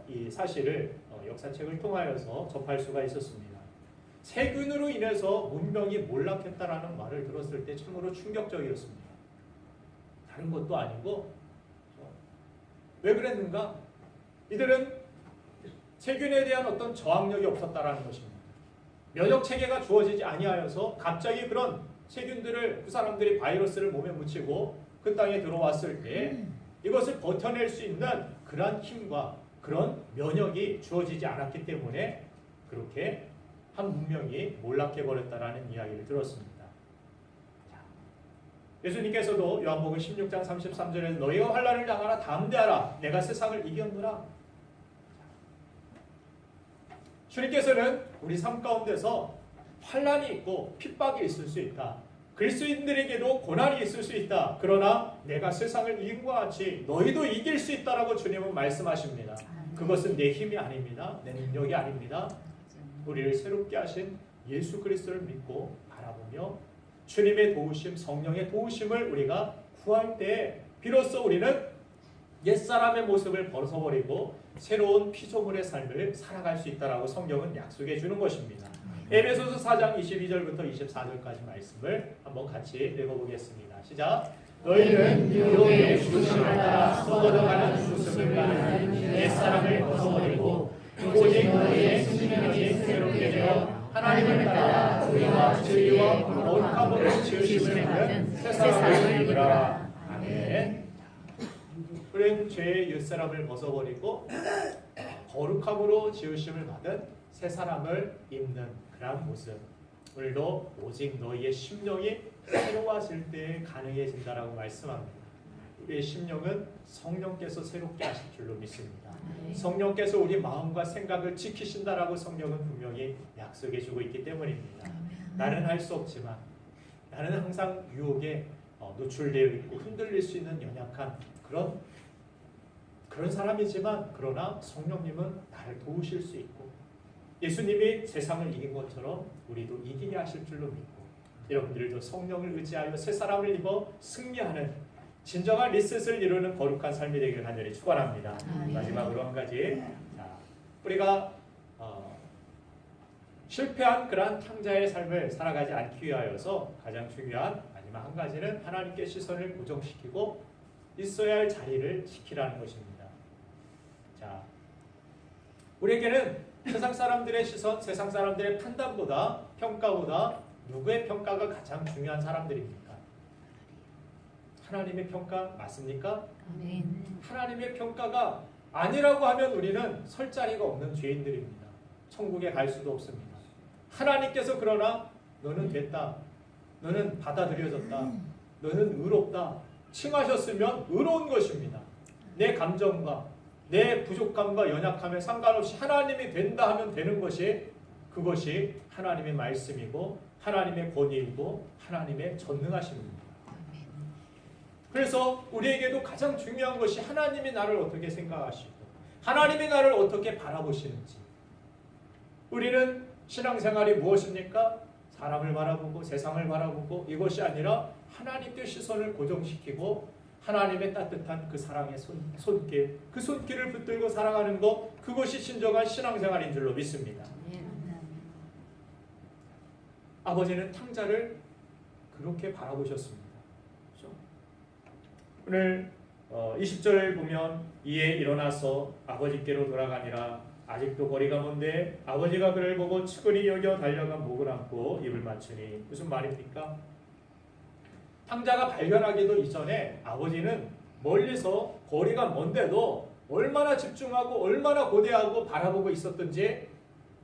이 사실을 역사책을 통하여서 접할 수가 있었습니다. 세균으로 인해서 문명이 몰락했다라는 말을 들었을 때 참으로 충격적이었습니다. 다른 것도 아니고 왜 그랬는가? 이들은 세균에 대한 어떤 저항력이 없었다라는 것입니다. 면역 체계가 주어지지 아니하여서 갑자기 그런 세균들을 그 사람들이 바이러스를 몸에 묻히고 그 땅에 들어왔을 때 이것을 버텨낼 수 있는 그런 힘과 그런 면역이 주어지지 않았기 때문에 그렇게 한 문명이 몰락해버렸다라는 이야기를 들었습니다. 예수님께서도 요한복음 16장 33절에 너희가 환난을 당하나 담대하라 내가 세상을 이겼노라. 주님께서는 우리 삶 가운데서 환난이 있고 핍박이 있을 수 있다. 그리스도인들에게도 고난이 있을 수 있다. 그러나 내가 세상을 이긴 것 같이 너희도 이길 수 있다라고 주님은 말씀하십니다. 그것은 내 힘이 아닙니다. 내 능력이 아닙니다. 우리를 새롭게 하신 예수 그리스도를 믿고 바라보며 주님의 도우심, 성령의 도우심을 우리가 구할 때 비로소 우리는 옛사람의 모습을 벗어버리고 새로운 피조물의 삶을 살아갈 수 있다라고 성경은 약속해 주는 것입니다. 에베소서 4장 22절부터 24절까지 말씀을 한번 같이 읽어보겠습니다. 시작. 너희는 유혹의 죽으심을 따라 썩어져가는 죽음을 가는 옛사람을 벗어버리고 오직 너희의 심령이 새롭게 되어 하나님을 따라 의와 진리와 거룩함으로 지으심을 받은 새 사람을 입으라. 아멘. 우리는 죄의 옛사람을 벗어버리고 거룩함으로 지으심을 받은 새 사람을 입는 그런 모습. 오늘도 오직 너희의 심령이 새로워질 때 가능해진다라고 말씀합니다. 우리의 심령은 성령께서 새롭게 하실 줄로 믿습니다. 성령께서 우리 마음과 생각을 지키신다라고 성경은 분명히 약속해주고 있기 때문입니다. 나는 할 수 없지만 나는 항상 유혹에 노출되어 있고 흔들릴 수 있는 연약한 그런 사람이지만 그러나 성령님은 나를 도우실 수 있고 예수님이 세상을 이긴 것처럼 우리도 이기게 하실 줄로 믿고 여러분들도 성령을 의지하여 새 사람을 입어 승리하는 진정한 리셋을 이루는 거룩한 삶이 되기를 간절히 축원합니다. 마지막으로 한 가지, 우리가 실패한 그러한 탕자의 삶을 살아가지 않기 위하여서 가장 중요한 마지막 한 가지는 하나님께 시선을 고정시키고 있어야 할 자리를 지키라는 것입니다. 자, 우리에게는 세상 사람들의 시선, 세상 사람들의 판단보다 평가보다 누구의 평가가 가장 중요한 사람들입니까? 하나님의 평가 맞습니까? 아멘. 하나님의 평가가 아니라고 하면 우리는 설 자리가 없는 죄인들입니다. 천국에 갈 수도 없습니다. 하나님께서 그러나 너는 됐다, 너는 받아들여졌다, 너는 의롭다 칭하셨으면 의로운 것입니다. 내 감정과 내 부족함과 연약함에 상관없이 하나님이 된다 하면 되는 것이 그것이 하나님의 말씀이고 하나님의 권위이고 하나님의 전능하심입니다. 그래서 우리에게도 가장 중요한 것이 하나님이 나를 어떻게 생각하시고 하나님이 나를 어떻게 바라보시는지. 우리는 신앙생활이 무엇입니까? 사람을 바라보고 세상을 바라보고 이것이 아니라 하나님께 시선을 고정시키고 하나님의 따뜻한 그 사랑의 손길, 그 손길을 붙들고 살아가는 것, 그것이 진정한 신앙생활인 줄로 믿습니다. 아버지는 탕자를 그렇게 바라보셨습니다. 그렇죠? 오늘 20절을 보면 이에 일어나서 아버지께로 돌아가니라. 아직도 거리가 먼데 아버지가 그를 보고 측은히 여겨 달려가 목을 안고 입을 맞추니. 무슨 말입니까? 탕자가 발견하기도 이전에 아버지는 멀리서 거리가 먼데도 얼마나 집중하고 얼마나 고대하고 바라보고 있었던지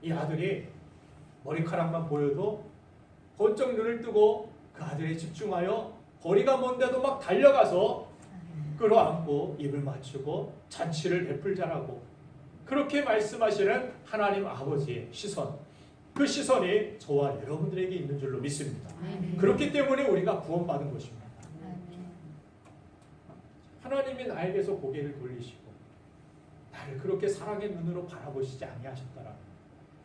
이 아들이 머리카락만 보여도 번쩍 눈을 뜨고 그 아들에 집중하여 거리가 먼데도 막 달려가서 끌어안고 입을 맞추고 잔치를 베풀자라고 그렇게 말씀하시는 하나님 아버지의 시선, 그 시선이 저와 여러분들에게 있는 줄로 믿습니다. 그렇기 때문에 우리가 구원받은 것입니다. 하나님이 나에게서 고개를 돌리시고 나를 그렇게 사랑의 눈으로 바라보시지 아니하셨다라면,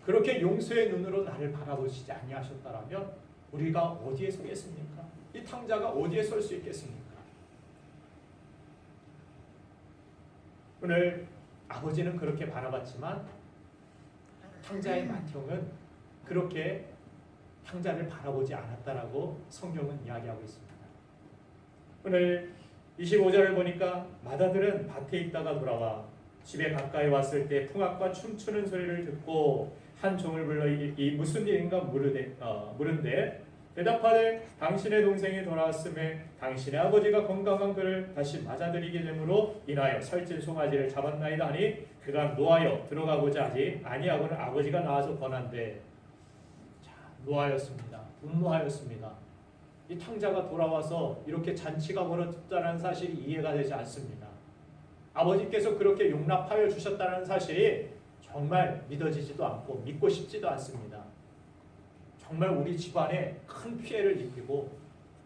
그렇게 용서의 눈으로 나를 바라보시지 아니하셨다라면 우리가 어디에 서겠습니까? 이 탕자가 어디에 설 수 있겠습니까? 오늘 아버지는 그렇게 바라봤지만 탕자의 맏형은 그렇게 탕자를 바라보지 않았다라고 성경은 이야기하고 있습니다. 오늘 25절을 보니까 맏아들은 밭에 있다가 돌아와 집에 가까이 왔을 때 풍악과 춤추는 소리를 듣고 한 종을 불러 이 무슨 일인가 물은데 대답하되 당신의 동생이 돌아왔음에 당신의 아버지가 건강한 그를 다시 맞아들이게 되므로 인하여 살찐 송아지를 잡았나이다 하니 그가 노하여 들어가고자 하지 아니하고는 아버지가 나와서 권한대. 자, 노하였습니다. 분노하였습니다. 이 탕자가 돌아와서 이렇게 잔치가 벌어졌다는 사실이 이해가 되지 않습니다. 아버지께서 그렇게 용납하여 주셨다는 사실이 정말 믿어지지도 않고 믿고 싶지도 않습니다. 정말 우리 집안에 큰 피해를 입히고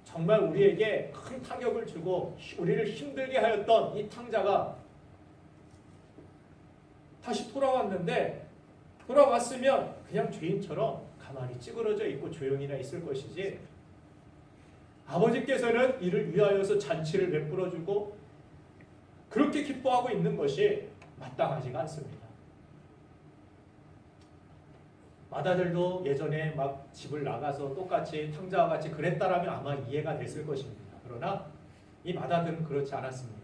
정말 우리에게 큰 타격을 주고 우리를 힘들게 하였던 이 탕자가 다시 돌아왔는데, 돌아왔으면 그냥 죄인처럼 가만히 찌그러져 있고 조용히나 있을 것이지, 아버지께서는 이를 위하여서 잔치를 베풀어주고 그렇게 기뻐하고 있는 것이 마땅하지가 않습니다. 맏아들도 예전에 막 집을 나가서 똑같이 탕자와 같이 그랬다라면 아마 이해가 됐을 것입니다. 그러나 이 맏아들은 그렇지 않았습니다.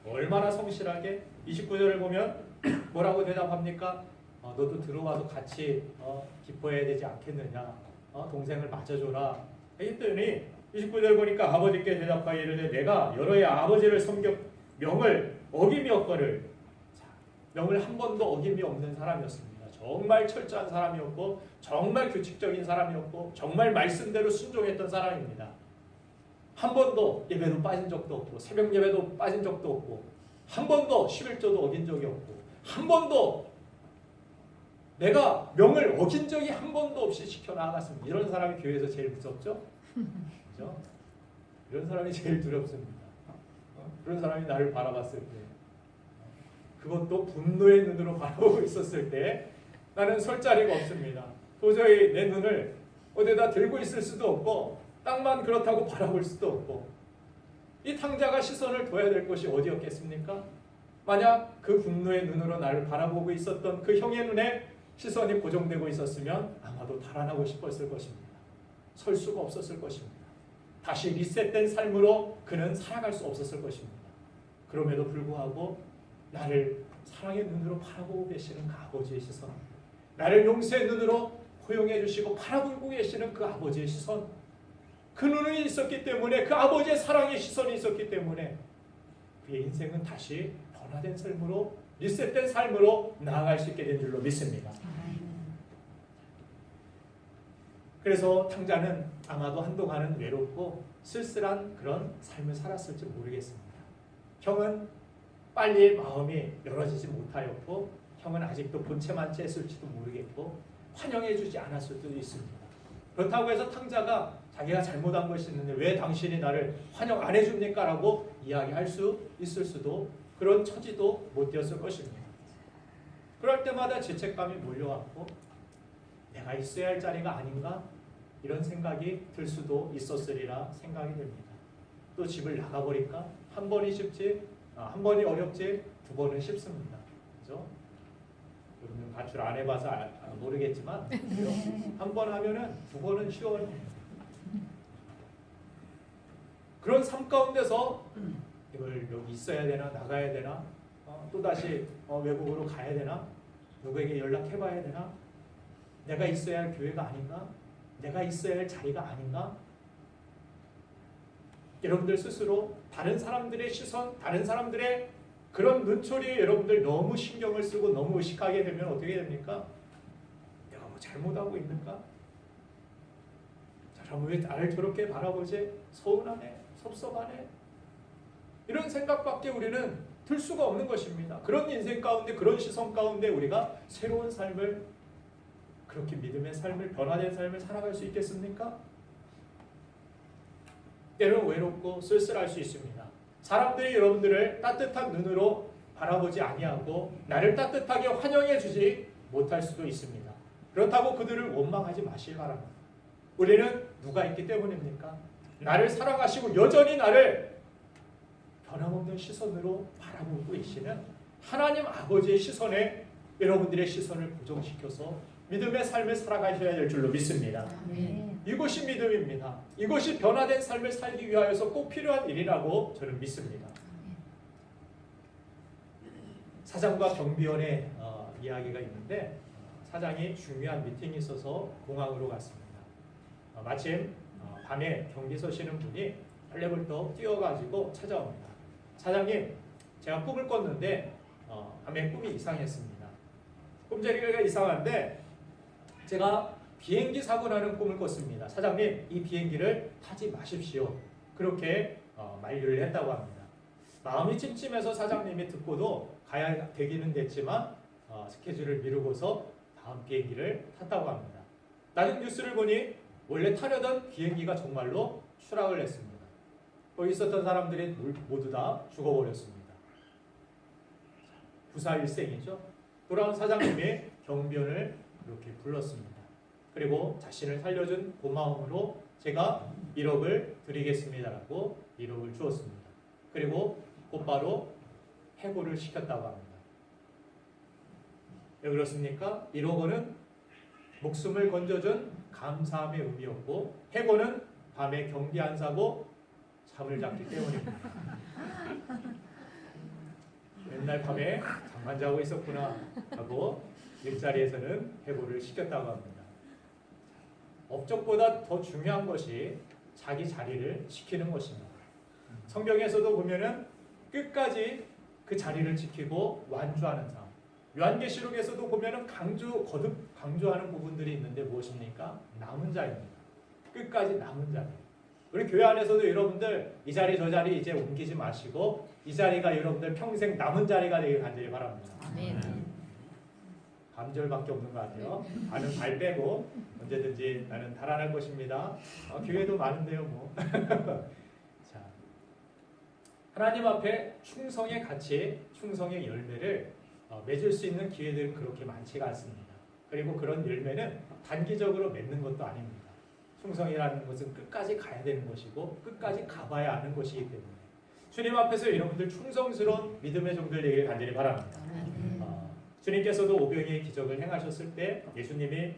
얼마나 성실하게 29절을 보면 뭐라고 대답합니까? 너도 들어와서 같이 기뻐해야 되지 않겠느냐? 동생을 맞아줘라. 했더니 29절 보니까 아버지께 대답하여 이르되 내가 여러 해 아버지를 섬겨 명을 어김이었거늘. 명을 한 번도 어김이 없는 사람이었습니다. 정말 철저한 사람이었고 정말 규칙적인 사람이었고 정말 말씀대로 순종했던 사람입니다. 한 번도 예배도 빠진 적도 없고 새벽 예배도 빠진 적도 없고 한 번도 11조도 어긴 적이 없고 한 번도 내가 명을 어긴 적이 한 번도 없이 지켜나갔습니다. 이런 사람이 교회에서 제일 무섭죠? 그렇죠? 이런 사람이 제일 두렵습니다. 그런 사람이 나를 바라봤을 때, 그것도 분노의 눈으로 바라보고 있었을 때 나는 설 자리가 없습니다. 도저히 내 눈을 어디다 들고 있을 수도 없고 땅만 그렇다고 바라볼 수도 없고, 이 탕자가 시선을 둬야 될 것이 어디였겠습니까? 만약 그 분노의 눈으로 나를 바라보고 있었던 그 형의 눈에 시선이 고정되고 있었으면 아마도 달아나고 싶었을 것입니다. 설 수가 없었을 것입니다. 다시 리셋된 삶으로 그는 살아갈 수 없었을 것입니다. 그럼에도 불구하고 나를 사랑의 눈으로 바라보고 계시는 그 아버지의 시선, 나를 용서의 눈으로 포용해 주시고 바라보고 계시는 그 아버지의 시선, 그 눈이 있었기 때문에, 그 아버지의 사랑의 시선이 있었기 때문에 그의 인생은 다시 변화된 삶으로, 리셋된 삶으로 나아갈 수 있게 된 줄로 믿습니다. 그래서 탕자는 아마도 한동안은 외롭고 쓸쓸한 그런 삶을 살았을지 모르겠습니다. 형은 빨리 마음이 열어지지 못하였고 형은 아직도 본체만 쬐을지도 모르겠고 환영해주지 않았을 수도 있습니다. 그렇다고 해서 탕자가 자기가 잘못한 것이 있는데 왜 당신이 나를 환영 안 해줍니까? 라고 이야기할 수 있을 수도, 그런 처지도 못 되었을 것입니다. 그럴 때마다 죄책감이 몰려왔고 내가 있어야 할 자리가 아닌가? 이런 생각이 들 수도 있었으리라 생각이 됩니다. 또 집을 나가버릴까? 한 번이 쉽지, 한 번이 어렵지, 두 번은 쉽습니다. 그죠? 여러분 가출 안 해봐서 모르겠지만 한 번 하면은 두 번은 쉬워요. 그런 삶 가운데서 이걸 여기 있어야 되나, 나가야 되나, 또 다시 외국으로 가야 되나, 누구에게 연락해봐야 되나, 내가 있어야 할 교회가 아닌가, 내가 있어야 할 자리가 아닌가. 여러분들 스스로 다른 사람들의 시선, 다른 사람들의 그런 눈초리에 여러분들 너무 신경을 쓰고 너무 의식하게 되면 어떻게 됩니까? 내가 뭐 잘못하고 있는가? 자, 사람은 왜 나를 저렇게 바라보지? 서운하네, 섭섭하네. 이런 생각밖에 우리는 들 수가 없는 것입니다. 그런 인생 가운데, 그런 시선 가운데 우리가 새로운 삶을, 그렇게 믿음의 삶을, 변화된 삶을 살아갈 수 있겠습니까? 때로는 외롭고 쓸쓸할 수 있습니다. 사람들이 여러분들을 따뜻한 눈으로 바라보지 아니하고 나를 따뜻하게 환영해 주지 못할 수도 있습니다. 그렇다고 그들을 원망하지 마시기 바랍니다. 우리는 누가 있기 때문입니까? 나를 사랑하시고 여전히 나를 변함없는 시선으로 바라보고 계시는 하나님 아버지의 시선에 여러분들의 시선을 고정시켜서 믿음의 삶을 살아가셔야 될 줄로 믿습니다. 이것이 믿음입니다. 이것이 변화된 삶을 살기 위하여서 꼭 필요한 일이라고 저는 믿습니다. 사장과 경비원의 이야기가 있는데 사장이 중요한 미팅이 있어서 공항으로 갔습니다. 마침 밤에 경비 서시는 분이 벌레벌떡 뛰어가지고 찾아옵니다. 사장님, 제가 꿈을 꿨는데 밤에 꿈이 이상했습니다. 꿈자리가 이상한데 제가 비행기 사고 나는 꿈을 꿨습니다. 사장님, 이 비행기를 타지 마십시오. 그렇게 만류를 했다고 합니다. 마음이 찜찜해서 사장님이 듣고도 가야 되기는 됐지만 스케줄을 미루고서 다음 비행기를 탔다고 합니다. 나중 뉴스를 보니 원래 타려던 비행기가 정말로 추락을 했습니다. 거기 있었던 사람들이 모두 다 죽어버렸습니다. 부사일생이죠. 돌아온 사장님이 경비원을 그렇게 불렀습니다. 그리고 자신을 살려준 고마움으로 제가 1억을 드리겠습니다라고 1억을 주었습니다. 그리고 곧바로 해고를 시켰다고 합니다. 왜 그렇습니까? 1억 원은 목숨을 건져준 감사함의 의미였고 해고는 밤에 경비 안 사고 잠을 잤기 때문입니다. 맨날 밤에 잠만 자고 있었구나 하고 일자리에서는 해고를 시켰다고 합니다. 업적보다 더 중요한 것이 자기 자리를 지키는 것입니다. 성경에서도 보면은 끝까지 그 자리를 지키고 완주하는 삶. 요한계시록에서도 보면은 거듭 강조하는 부분들이 있는데 무엇입니까? 남은 자입니다. 끝까지 남은 자입니다. 우리 교회 안에서도 여러분들 이 자리 저 자리 이제 옮기지 마시고 이 자리가 여러분들 평생 남은 자리가 되길 간절히 바랍니다. 감절밖에 없는 것 같아요. 나는 발 빼고 언제든지 나는 달아날 것입니다. 교회도 많은데요, 뭐. 자, 하나님 앞에 충성의 가치, 충성의 열매를 맺을 수 있는 기회들은 그렇게 많지가 않습니다. 그리고 그런 열매는 단기적으로 맺는 것도 아닙니다. 충성이라는 것은 끝까지 가야 되는 것이고 끝까지 가봐야 하는 것이기 때문에 주님 앞에서 여러분들 충성스러운 믿음의 종들 되기를 간절히 바랍니다. 주님께서도 오병이의 기적을 행하셨을 때 예수님이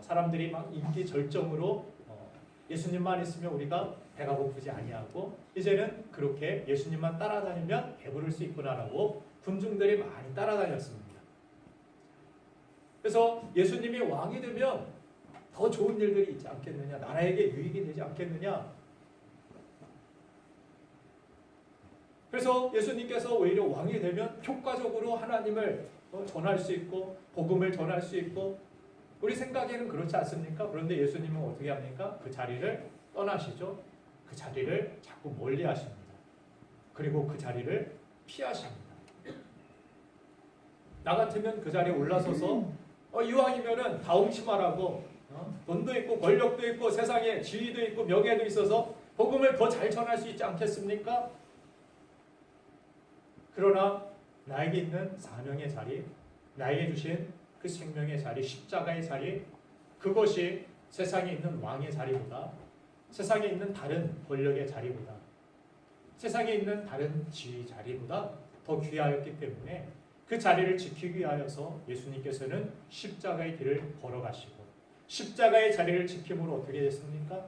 사람들이 막 인기 절정으로 예수님만 있으면 우리가 배가 고프지 아니하고 이제는 그렇게 예수님만 따라다니면 배부를 수 있구나라고 군중들이 많이 따라다녔습니다. 그래서 예수님이 왕이 되면 더 좋은 일들이 있지 않겠느냐, 나라에게 유익이 되지 않겠느냐. 그래서 예수님께서 오히려 왕이 되면 효과적으로 하나님을 전할 수 있고 복음을 전할 수 있고 우리 생각에는 그렇지 않습니까? 그런데 예수님은 어떻게 합니까? 그 자리를 떠나시죠. 그 자리를 자꾸 멀리 하십니다. 그리고 그 자리를 피하십니다. 나 같으면 그 자리에 올라서서 이왕이면은 다홍치마라고 돈도 있고 권력도 있고 세상에 지위도 있고 명예도 있어서 복음을 더 잘 전할 수 있지 않겠습니까? 그러나 나에게 있는 사명의 자리, 나에게 주신 그 생명의 자리, 십자가의 자리, 그것이 세상에 있는 왕의 자리보다, 세상에 있는 다른 권력의 자리보다, 세상에 있는 다른 지위 자리보다 더 귀하였기 때문에 그 자리를 지키기 위하여서 예수님께서는 십자가의 길을 걸어가시고 십자가의 자리를 지킴으로 어떻게 됐습니까?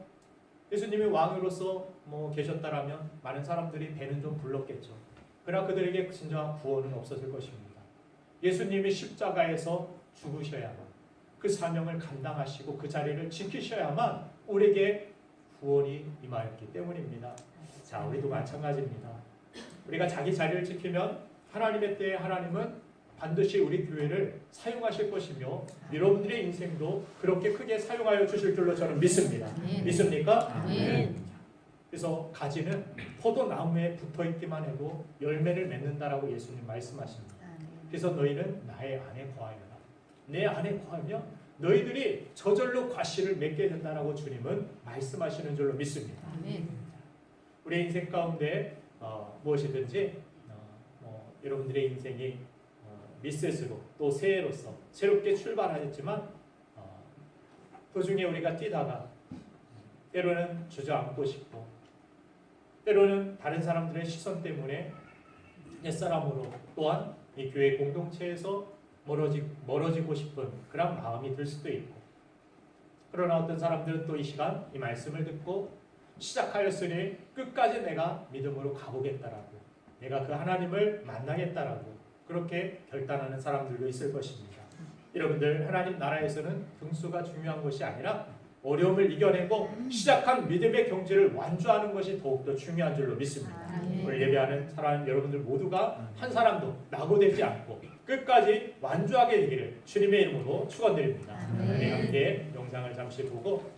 예수님이 왕으로서 계셨다라면 많은 사람들이 배는 좀 불렀겠죠. 그러나 그들에게 진정한 구원은 없었을 것입니다. 예수님이 십자가에서 죽으셔야만 그 사명을 감당하시고 그 자리를 지키셔야만 우리에게 구원이 임하였기 때문입니다. 자, 우리도 마찬가지입니다. 우리가 자기 자리를 지키면 하나님의 때에 하나님은 반드시 우리 교회를 사용하실 것이며 여러분들의 인생도 그렇게 크게 사용하여 주실 줄로 저는 믿습니다. 믿습니까? 그래서 가지는 포도나무에 붙어있기만 해도 열매를 맺는다라고 예수님 말씀하십니다. 그래서 너희는 나의 안에 거하여라. 내 안에 거하면 너희들이 저절로 과실을 맺게 된다라고 주님은 말씀하시는 줄로 믿습니다. 우리 인생 가운데 무엇이든지 여러분들의 인생이 미셋으로 또 새해로서 새롭게 출발하였지만 도중에 우리가 뛰다가 때로는 주저앉고 싶고 때로는 다른 사람들의 시선 때문에 옛사람으로 또한 이 교회 공동체에서 멀어지고 싶은 그런 마음이 들 수도 있고 그러나 어떤 사람들은 또 이 시간 이 말씀을 듣고 시작하였으니 끝까지 내가 믿음으로 가보겠다라고 내가 그 하나님을 만나겠다라고 그렇게 결단하는 사람들도 있을 것입니다. 여러분들 하나님 나라에서는 등수가 중요한 것이 아니라 어려움을 이겨내고 시작한 믿음의 경지를 완주하는 것이 더욱더 중요한 줄로 믿습니다. 오늘 예배하는 사람 여러분들 모두가 한 사람도 낙오되지 않고 끝까지 완주하게 되기를 주님의 이름으로 축원드립니다. 함께 영상을 잠시 보고